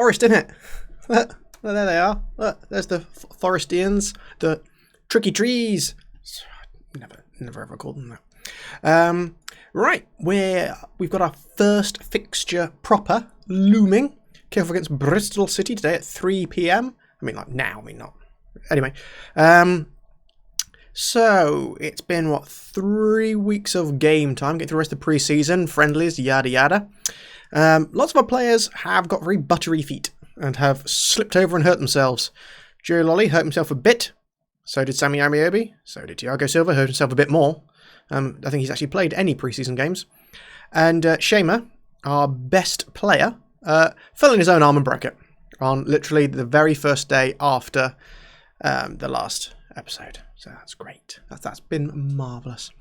forest, isn't it? Look, there they are. Look, there's the Forestians, the tricky trees. Never ever called them that. Right, we've got our first fixture proper looming. Kickoff against Bristol City today at 3 p.m. I mean, like now. I mean, not. Anyway, so it's been 3 weeks of game time. Getting through the rest of the pre-season, friendlies, yada yada. Lots of our players have got very buttery feet and have slipped over and hurt themselves. Joe Lolly hurt himself a bit. So did Sammy Amiobi. So did Thiago Silva, hurt himself a bit more. I think he's actually played any pre-season games. And Shamer, our best player, fell in his own arm and broke it on literally the very first day after the last episode. So that's great. That's been marvellous.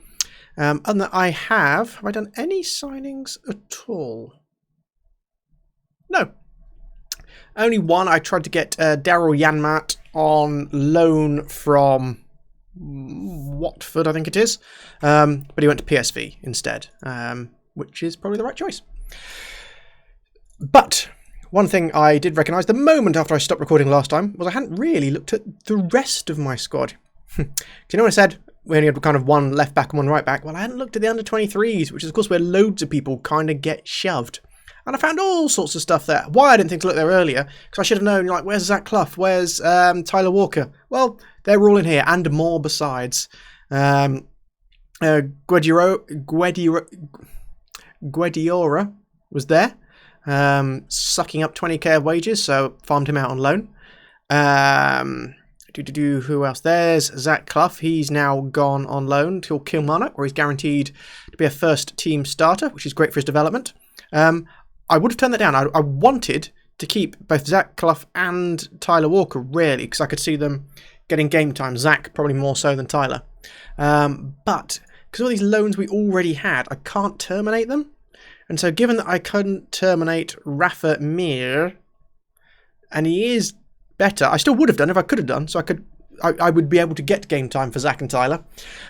Other than that, have I done any signings at all? No. Only one. I tried to get Daryl Janmaat on loan from Watford, I think it is. But he went to PSV instead, which is probably the right choice. But one thing I did recognise the moment after I stopped recording last time was I hadn't really looked at the rest of my squad. Do you know what I said? We only had kind of one left back and one right back. Well, I hadn't looked at the under-23s, which is, of course, where loads of people kind of get shoved. And I found all sorts of stuff there. Why I didn't think to look there earlier, because I should have known, like, where's Zach Clough? Where's Tyler Walker? Well, they're all in here, and more besides. Guediora was there, sucking up 20k of wages, so farmed him out on loan. Who else? There's Zach Clough. He's now gone on loan to Kilmarnock, where he's guaranteed to be a first-team starter, which is great for his development. I would have turned that down. I wanted to keep both Zach Clough and Tyler Walker, really, because I could see them getting game time. Zach probably more so than Tyler. But because all these loans we already had, I can't terminate them. And so given that I couldn't terminate Rafa Mir, and he is better, I still would have done if I could have done, so I would be able to get game time for Zach and Tyler.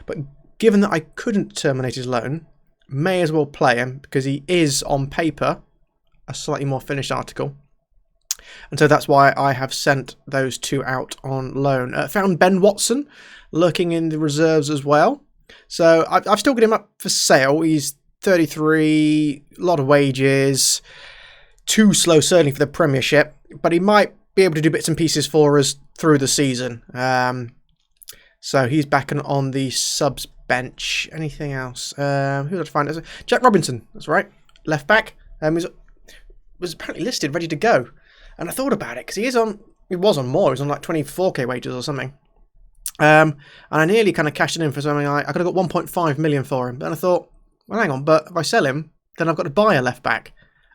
But given that I couldn't terminate his loan, may as well play him, because he is, on paper, a slightly more finished article. And so that's why I have sent those two out on loan. Found Ben Watson lurking in the reserves as well. So I've still got him up for sale. He's 33, a lot of wages, too slow certainly for the Premiership, but he might be able to do bits and pieces for us through the season. So he's back on the subs bench. Anything else? Who did I find? Jack Robinson, that's right. Left back. Was apparently listed, ready to go. And I thought about it, because he was on more. He was on like 24k wages or something. And I nearly kind of cashed it in for something like, I could have got 1.5 million for him. But then I thought, well, hang on, but if I sell him, then I've got to buy a left back.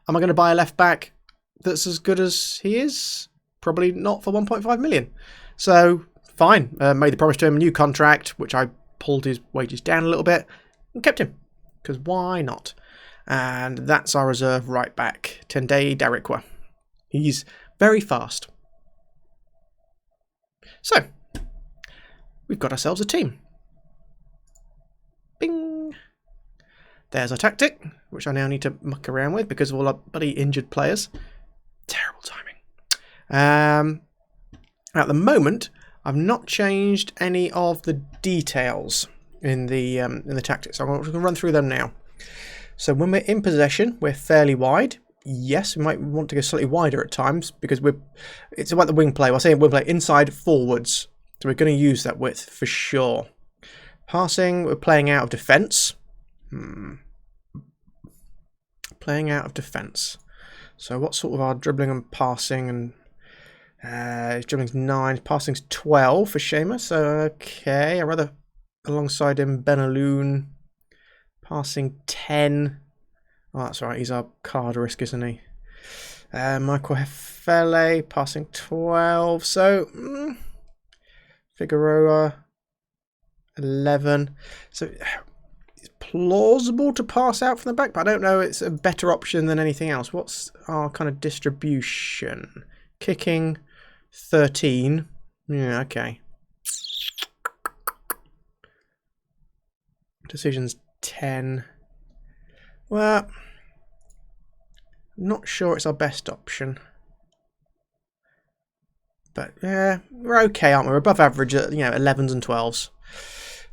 Am I going to buy a left back that's as good as he is? Probably not for 1.5 million. So, fine. Made the promise to him, a new contract, which I pulled his wages down a little bit and kept him. Because why not? And that's our reserve right back, Tendai Darikwa. He's very fast. So, we've got ourselves a team. Bing! There's our tactic, which I now need to muck around with because of all our bloody injured players. Terrible timing. At the moment, I've not changed any of the details in the tactics. So I'm going to run through them now. So when we're in possession, we're fairly wide. Yes, we might want to go slightly wider at times because it's about the wing play. Well, I say wing play inside forwards. So we're going to use that width for sure. Passing, we're playing out of defence. Playing out of defence. So what sort of our dribbling and passing and dribbling's 9, passing's 12 for Shamer. So okay, I'd rather alongside him Benaloon. Passing 10. Oh, that's right. He's our card risk, isn't he? Michael Hefele passing 12. So Figueroa 11. So it's plausible to pass out from the back, but I don't know. It's a better option than anything else. What's our kind of distribution? Kicking 13. Yeah, okay. Decisions 10. Well, I'm not sure it's our best option. But yeah, we're okay, aren't we? We're above average at 11s and 12s.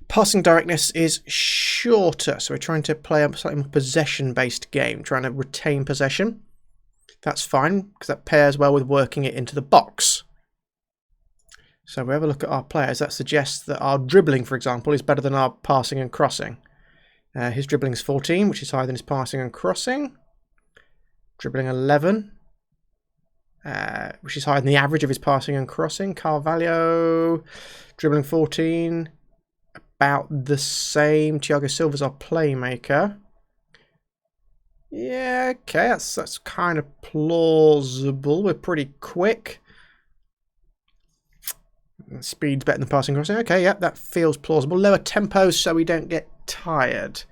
Passing directness is shorter, so we're trying to play a slightly more possession-based game, trying to retain possession. That's fine, because that pairs well with working it into the box. So if we have a look at our players, that suggests that our dribbling, for example, is better than our passing and crossing. His dribbling is 14, which is higher than his passing and crossing. Dribbling 11, which is higher than the average of his passing and crossing. Carvalho, dribbling 14, about the same. Thiago Silva's our playmaker. Yeah, okay, that's kind of plausible. We're pretty quick. Speed's better than passing and crossing. Okay, yeah, that feels plausible. Lower tempos so we don't get tired.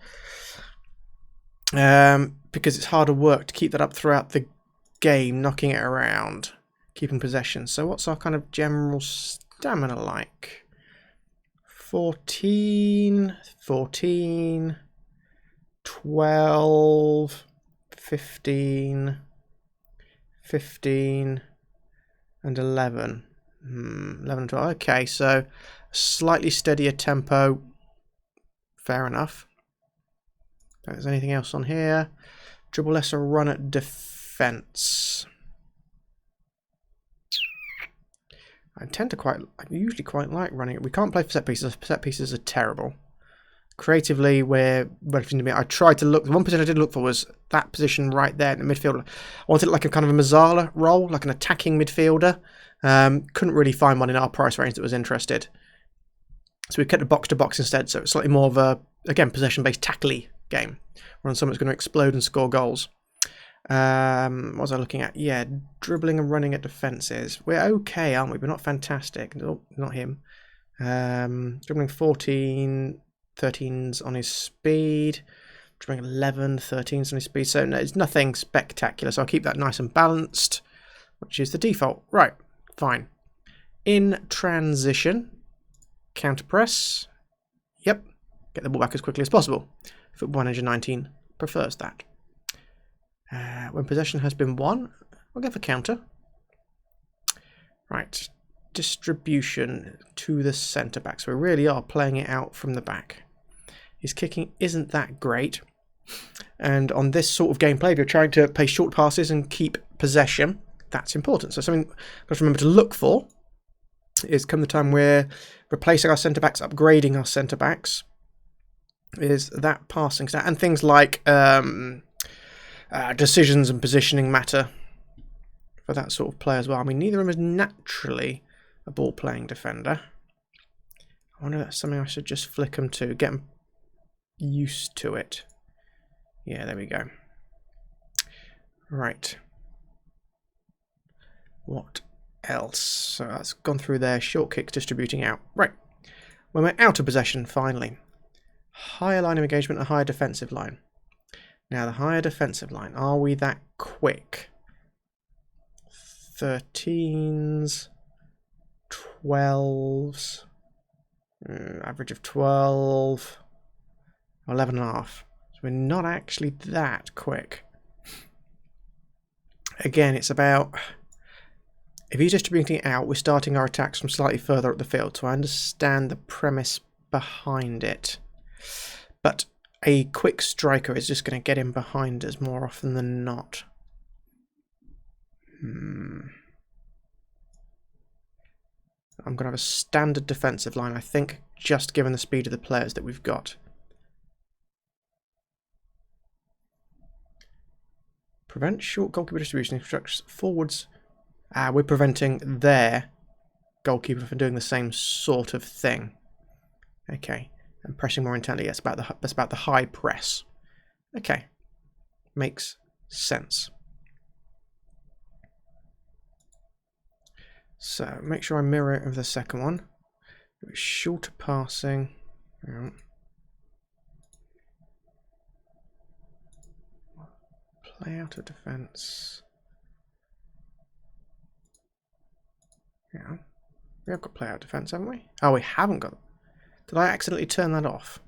Because it's harder work to keep that up throughout the game, knocking it around, keeping possession. So what's our kind of general stamina like? 14, 14, 12, 15, 15, and 11. 11 and 12. Okay, so slightly steadier tempo. Fair enough. If there's anything else on here. Dribble less or run at defense. I usually quite like running it. We can't play for set pieces. Set pieces are terrible. Creatively, we're relatively to me. I tried to look. The one position I did look for was that position right there in the midfield. I wanted like a kind of a Mazzala role, like an attacking midfielder. Couldn't really find one in our price range that was interested. So we kept the box to box instead. So it's slightly more of a, again, possession-based tackly game. We're on someone that's going to explode and score goals. What was I looking at? Yeah, dribbling and running at defences. We're okay, aren't we? We're not fantastic. No, not him. Dribbling 14, 13's on his speed. Dribbling 11, 13's on his speed. So no, it's nothing spectacular. So I'll keep that nice and balanced, which is the default. Right, fine. In transition, counter press. Yep, get the ball back as quickly as possible. Football Manager 19 prefers that. When possession has been won, we'll go for counter. Right, distribution to the centre back. So we really are playing it out from the back. His kicking isn't that great. And on this sort of gameplay, if you're trying to play short passes and keep possession, that's important. So something you've got to remember to look for is come the time we're replacing our centre backs, upgrading our centre backs, is that passing stat. And things like decisions and positioning matter for that sort of player as well. I mean, neither of them is naturally a ball-playing defender. I wonder if that's something I should just flick them to, get them used to it. Yeah, there we go. Right. What else? So that's gone through there. Short kicks distributing out. Right. When we're out of possession, finally. Higher line of engagement, a higher defensive line. Now, the higher defensive line. Are we that quick? 13s, 12s, average of 12, 11 and a half. So we're not actually that quick. Again, it's about, if he's distributing it out, we're starting our attacks from slightly further up the field. So I understand the premise behind it. But a quick striker is just going to get in behind us more often than not. I'm going to have a standard defensive line, I think, just given the speed of the players that we've got. Prevent short goalkeeper distribution, instructs forwards. We're preventing their goalkeeper from doing the same sort of thing. Okay, and pressing more intently. That's about the high press. Okay, makes sense. So make sure I mirror it with the second one. Shorter passing. Yeah. Play out of defense. Yeah. We have got play out defense, haven't we? Oh, we haven't got. Did I accidentally turn that off?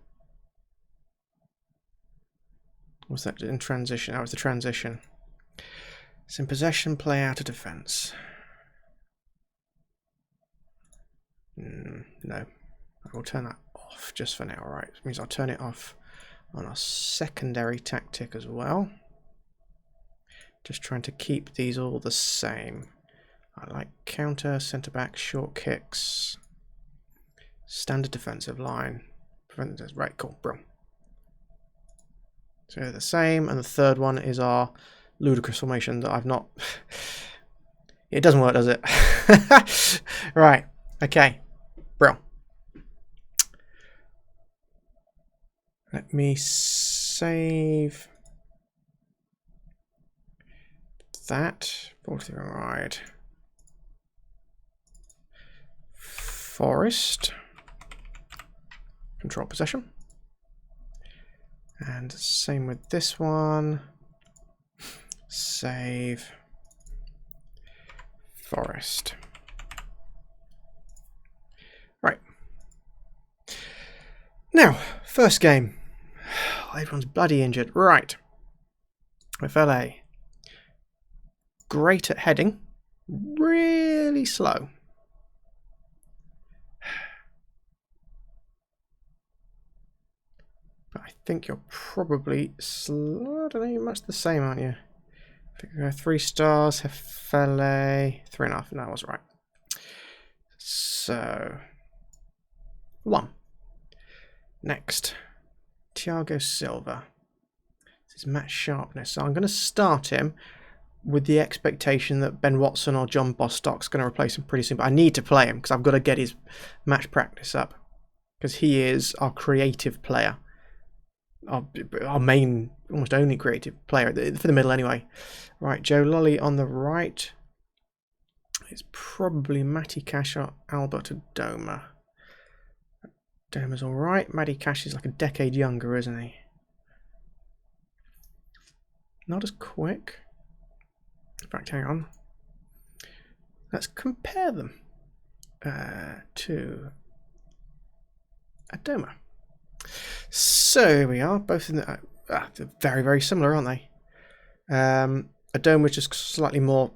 Was that in transition? That was the transition. It's in possession, play out of defense. No, I will turn that off just for now. Right, which means I'll turn it off on our secondary tactic as well. Just trying to keep these all the same. I like counter, centre back, short kicks, standard defensive line. Right, cool, bro. So they're the same, and the third one is our ludicrous formation that I've not. It doesn't work, does it? Right, okay, bro. Let me save that. Right. Forest. Control possession. And same with this one. Save. Forest. Right. Now, first game. Everyone's bloody injured. Right. FLA. Great at heading. Really slow. But I think you're probably slow. I don't know, you're much the same, aren't you? 3 stars, FLA, 3.5. No, I was right. So, 1. Next, Thiago Silva. This is match sharpness. So I'm going to start him with the expectation that Ben Watson or John Bostock's going to replace him pretty soon. But I need to play him because I've got to get his match practice up. Because he is our creative player. Our main, almost only creative player for the middle anyway. Right, Joe Lolly on the right. It's probably Matty Cash or Albert Adoma. Adoma's alright. Matty Cash is like a decade younger, isn't he? Not as quick. In fact, hang on. Let's compare them to Adoma. So here we are, both in the they're very, very similar, aren't they? Adoma is just slightly more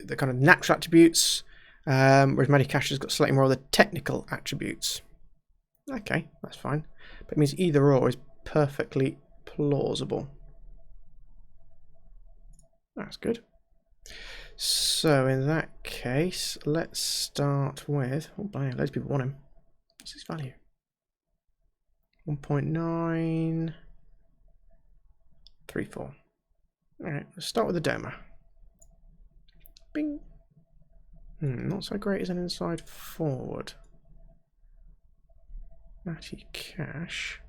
the kind of natural attributes, whereas Matty Cash has got slightly more of the technical attributes. Okay, that's fine. But it means either or is perfectly plausible. That's good. So in that case, let's start with. Oh, loads of people want him. What's his value? 1.934. Alright, let's start with the Adoma. Bing. Not so great as an inside forward. Matty Cash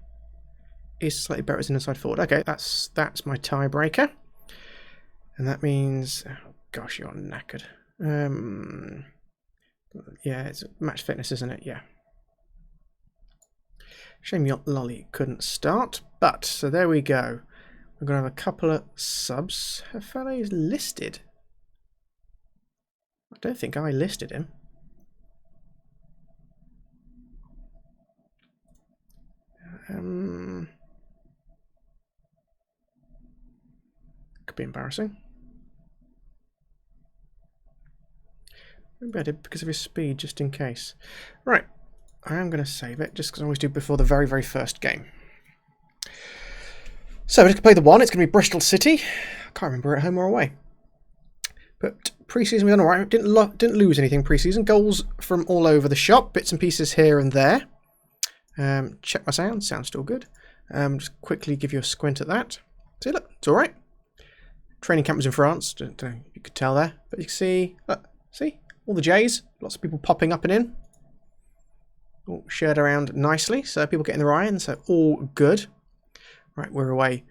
is slightly better as an inside forward. Okay, that's my tiebreaker. And that means, oh gosh, you're knackered. Yeah, it's match fitness, isn't it? Yeah. Shame Lolly couldn't start, but so there we go. We're going to have a couple of subs. Her fellow is listed. I don't think I listed him. Could be embarrassing. Maybe I did because of his speed, just in case. Right. I am going to save it, just because I always do before the very, very first game. So, we're just going to play the one. It's going to be Bristol City. I can't remember at home or away. But pre-season we've done alright. Didn't lose anything pre-season. Goals from all over the shop. Bits and pieces here and there. Check my sound. Sound's still good. Just quickly give you a squint at that. See, look, it's alright. Training camp was in France. Don't know if you could tell there. But you can see, look, see? All the J's. Lots of people popping up and in. All shared around nicely, so people getting their eye in, so all good. Right, we're away.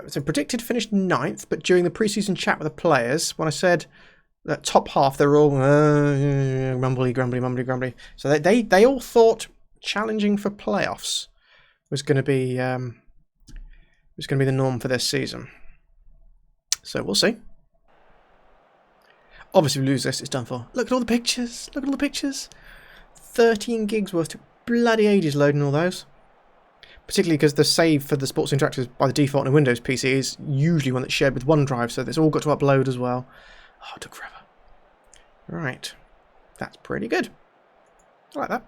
So predicted finished 9th, but during the pre-season chat with the players, when I said that top half, they were all grumbly, grumbly, mumbly, grumbly. So they all thought challenging for playoffs was going to be the norm for this season. So we'll see. Obviously, if we lose this, it's done for. Look at all the pictures. Look at all the pictures. 13 gigs worth. Took bloody ages loading all those. Particularly because the save for the Sports Interactive by the default on a Windows PC is usually one that's shared with OneDrive, so it's all got to upload as well. Oh, it took forever. Right. That's pretty good. I like that.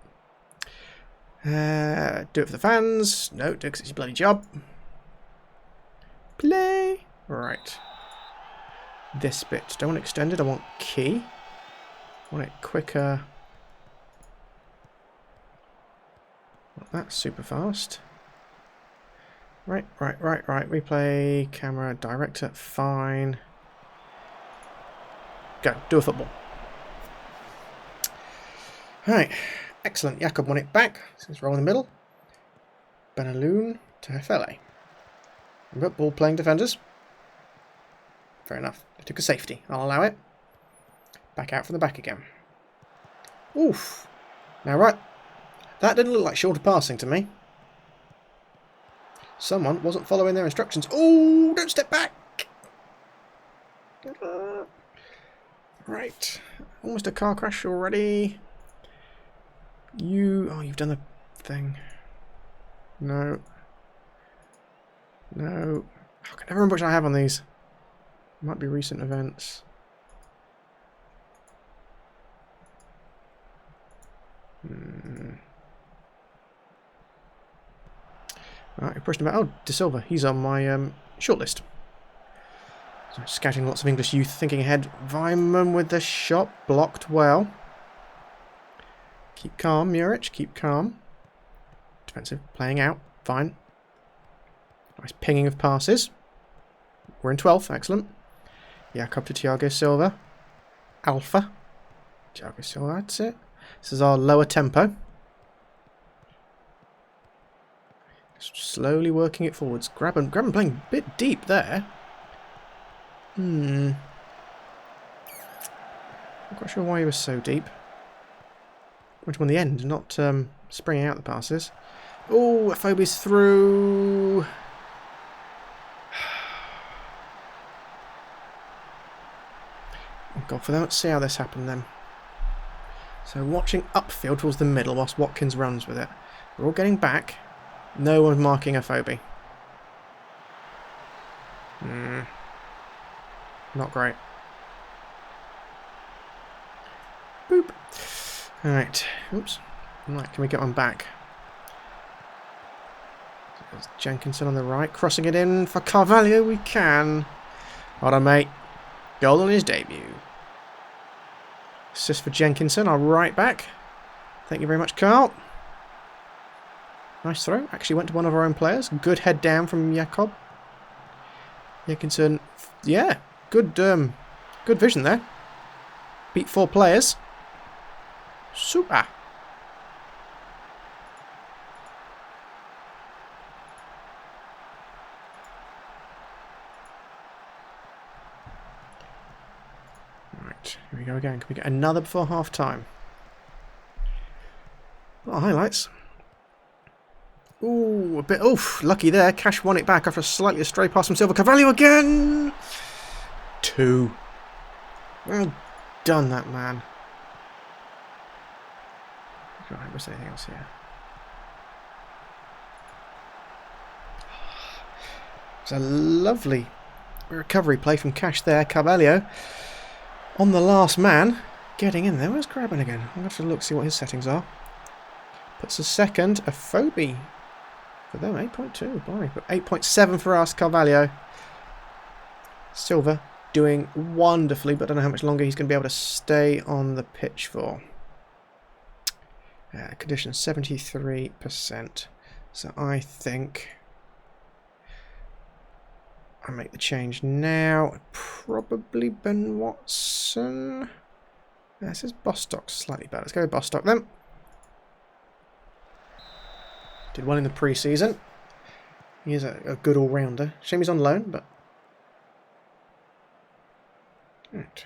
Do it for the fans. No, do it because it's your bloody job. Play. Right. This bit. Don't want it extended. I want key. I want it quicker. Not that super fast. Right. Replay, camera, director. Fine. Go. Do a football. Right. Excellent. Jakob won it back. So let's roll in the middle. Benaloon to FLA. We've got ball playing defenders. Fair enough. They took a safety. I'll allow it. Back out from the back again. Oof. Now, right. That didn't look like shorter passing to me. Someone wasn't following their instructions. Oh, don't step back. Right. Almost a car crash already. You've done the thing. No. No. I can never remember which I have on these. Might be recent events. Right, you're pushing about. Oh, De Silva. He's on my shortlist. So scouting lots of English youth, thinking ahead. Weimann with the shot. Blocked well. Keep calm, Muric. Keep calm. Defensive. Playing out. Fine. Nice pinging of passes. We're in 12th. Excellent. Jakob to Thiago Silva. Alpha. Thiago Silva. That's it. This is our lower tempo. Just slowly working it forwards. Grab and playing a bit deep there. Not quite sure why he was so deep. Went on the end, not springing out the passes. Oh, Afobe's through. Oh God, for them. Let's see how this happened then. So watching upfield towards the middle whilst Watkins runs with it. We're all getting back. No one marking Afobe. Not great. Boop. Alright. Oops. Right, can we get one back? There's Jenkinson on the right. Crossing it in for Carvalho. We can. Hold on, mate. Goal on his debut. Assist for Jenkinson. Our right back. Thank you very much, Carl. Nice throw. Actually went to one of our own players. Good head down from Jakob. Jenkinson. Yeah. Good vision there. Beat 4 players. Super. Right, here we go again. Can we get another before half time? A lot of highlights. Ooh, a bit. Oof, lucky there. Cash won it back after a slightly stray pass from Silva. Carvalho again. 2. Well done, that man. Right, what's anything else here? It's a lovely recovery play from Cash there. Carvalho on the last man, getting in there. Where's Graben again? I'm going to have to look, see what his settings are. Puts a second. A Phobie for them. 8.2. Boy, but 8.7 for us. Carvalho. Silva doing wonderfully, but I don't know how much longer he's going to be able to stay on the pitch for. Condition 73%. So I think I make the change now. Probably Ben Watson. This is Bostock slightly better. Let's go with Bostock then. Did well in the pre-season. He is a good all-rounder. Shame he's on loan, but right.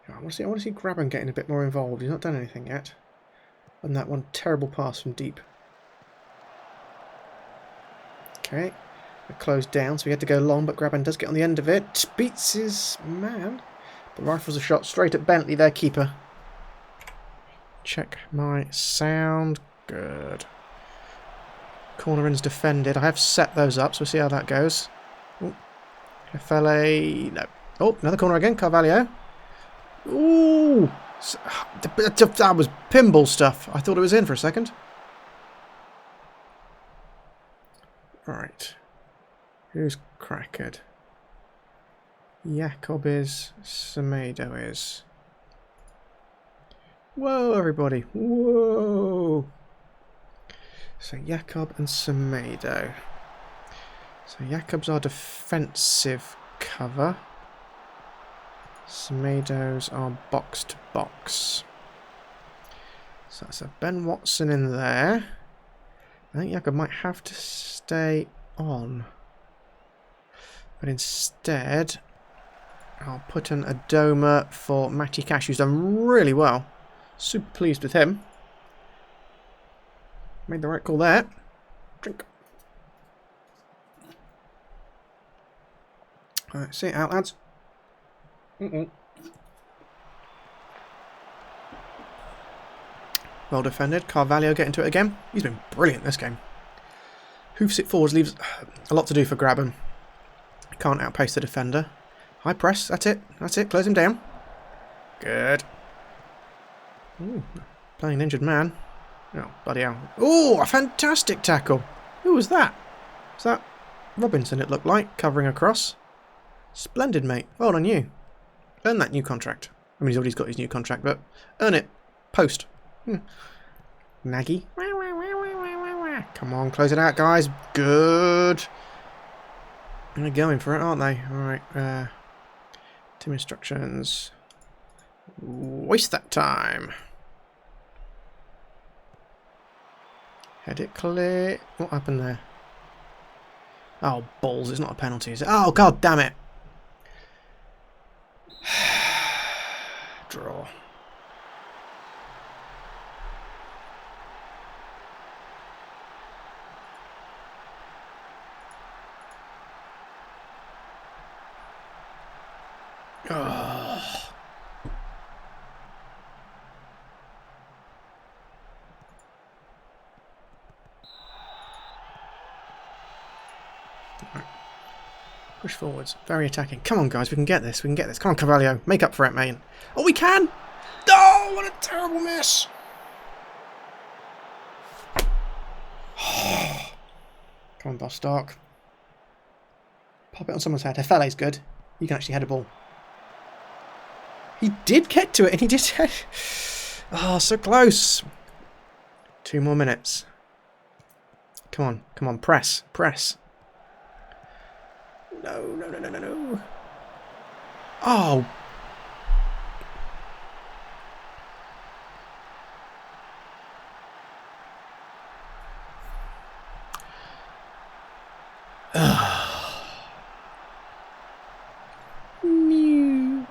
I want to see Graben getting a bit more involved. He's not done anything yet. And that one terrible pass from deep. Okay. It closed down, so he had to go long, but Graben does get on the end of it. Beats his man. But rifles a shot straight at Bentley, their keeper. Check my sound. Good. Corner in's defended. I have set those up, so we'll see how that goes. Ooh. FLA. No. Oh, another corner again. Carvalho. Ooh! That was pinball stuff. I thought it was in for a second. Right. Who's crackered? Jakob is. Semedo is. Whoa, everybody. Whoa. So Jakob and Semedo. So Jakob's our defensive cover. Semedo's are box to box. So that's a Ben Watson in there. I think Jakob might have to stay on. But instead, I'll put an Adoma for Matty Cash, who's done really well. Super pleased with him. Made the right call there. Drink. Alright, see it out, lads. Well defended. Carvalho getting to it again. He's been brilliant this game. Hoofs it forwards, leaves a lot to do for Grabham. Can't outpace the defender. High press, that's it. That's it, close him down. Good. Ooh, playing an injured man. Oh, bloody hell. Oh, a fantastic tackle. Who was that? Was that Robinson, it looked like, covering across? Splendid, mate. Well done you. Earn that new contract. I mean, he's already got his new contract, but earn it. Post. Nagy. Come on, close it out, guys. Good. They're going for it, aren't they? Alright, team instructions. Waste that time. Head it clear. What happened there? Oh, balls. It's not a penalty, is it? Oh, god damn it. Draw. Oh. Right. Push forwards. Very attacking. Come on, guys. We can get this. We can get this. Come on, Carvalho. Make up for it, mate. Oh, we can! Oh, what a terrible miss! Come on, Bostock. Pop it on someone's head. Hefele's good. You can actually head a ball. He did get to it, and he did. Oh, so close. 2 more minutes. Come on, come on, press, press. No, no, no, no, no, no. Oh. Mew.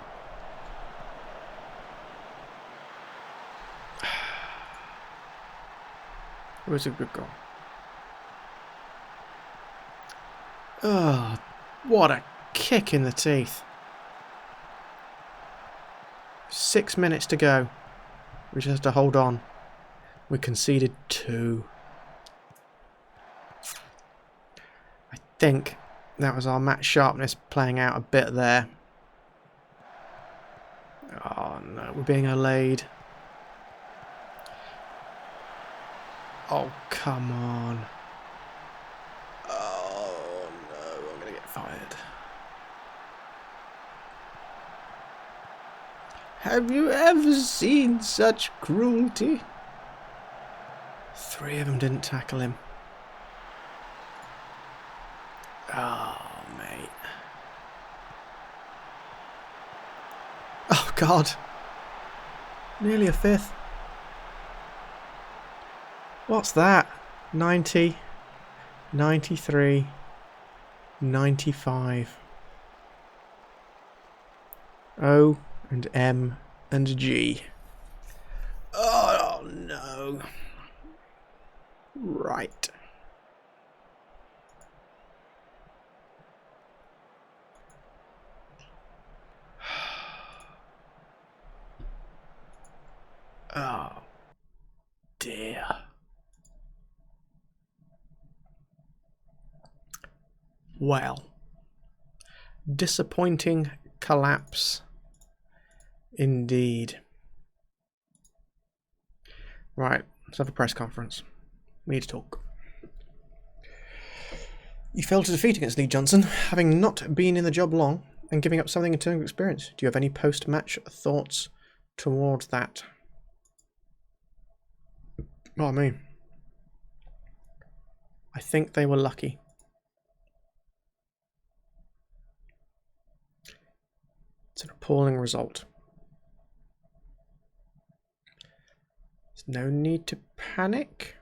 It was a good goal. Oh, what a kick in the teeth. 6 minutes to go. We just have to hold on. We conceded 2. I think that was our match sharpness playing out a bit there. Oh no, we're being allayed. Oh, come on. Oh no, I'm going to get fired. Have you ever seen such cruelty? 3 of them didn't tackle him. Oh, mate. Oh, God. Nearly a 5th. What's that? 90, 93, 95. O and M and G. Oh, no. Right. Oh, dear. Well, disappointing collapse indeed. Right, let's have a press conference. We need to talk. You failed to defeat against Lee Johnson, having not been in the job long and giving up something in terms of experience. Do you have any post-match thoughts towards that? Well, I mean, I think they were lucky. It's an appalling result. There's no need to panic.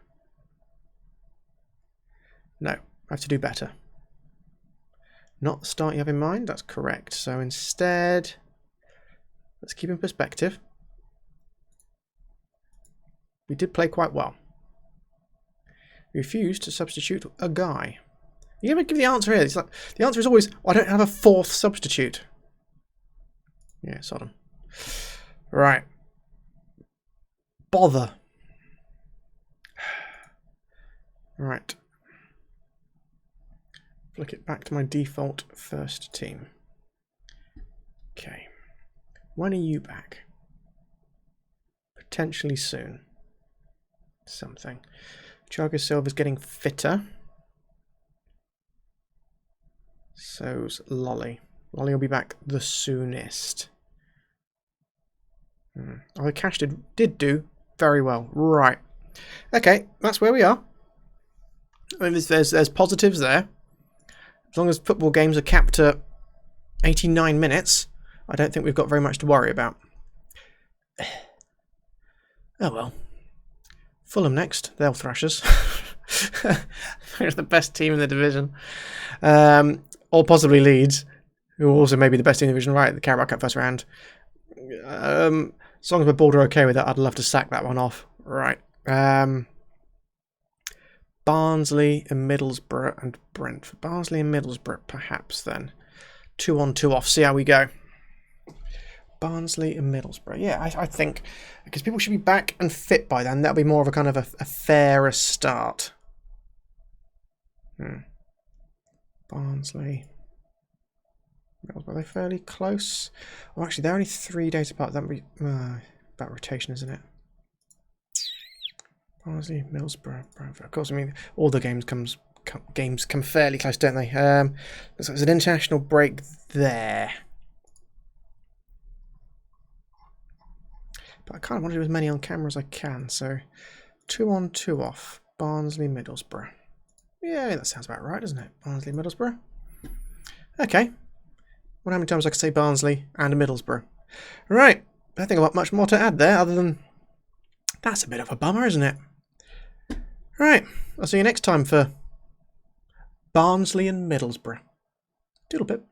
No, I have to do better. Not the start you have in mind, that's correct. So instead, let's keep in perspective. We did play quite well. We refused to substitute a guy. You never give the answer here. It's like, the answer is always, I don't have a fourth substitute. Yeah, Sodom. Right. Bother. Right. Flick it back to my default first team. Okay. When are you back? Potentially soon. Something. Thiago Silva's getting fitter. So's Lolly. Lolly will be back the soonest. Oh, Cash did do very well. Right. Okay, that's where we are. I mean, there's positives there. As long as football games are capped at 89 minutes, I don't think we've got very much to worry about. Oh well. Fulham next. They'll thrash us. They're the best team in the division. Or possibly Leeds, who also may be the best team in the division, right? The Carabao Cup first round. As long as we're bored or okay with that, I'd love to sack that one off. Right. Barnsley and Middlesbrough and Brentford. Barnsley and Middlesbrough, perhaps then. 2 on, 2 off. See how we go. Barnsley and Middlesbrough. Yeah, I think because people should be back and fit by then. That'll be more of a kind of a fairer start. Barnsley. Middlesbrough, are they fairly close? Oh, actually, they're only 3 days apart. That would be about rotation, isn't it? Barnsley, Middlesbrough, Brentford. Of course, I mean, all the games come fairly close, don't they? So there's an international break there. But I kind of want to do as many on camera as I can, so 2 on, 2 off. Barnsley, Middlesbrough. Yeah, that sounds about right, doesn't it? Barnsley, Middlesbrough. Okay. Wonder how many times I could say Barnsley and Middlesbrough. Right. I don't think I've got much more to add there, other than that's a bit of a bummer, isn't it? Right. I'll see you next time for Barnsley and Middlesbrough. Doodle pip.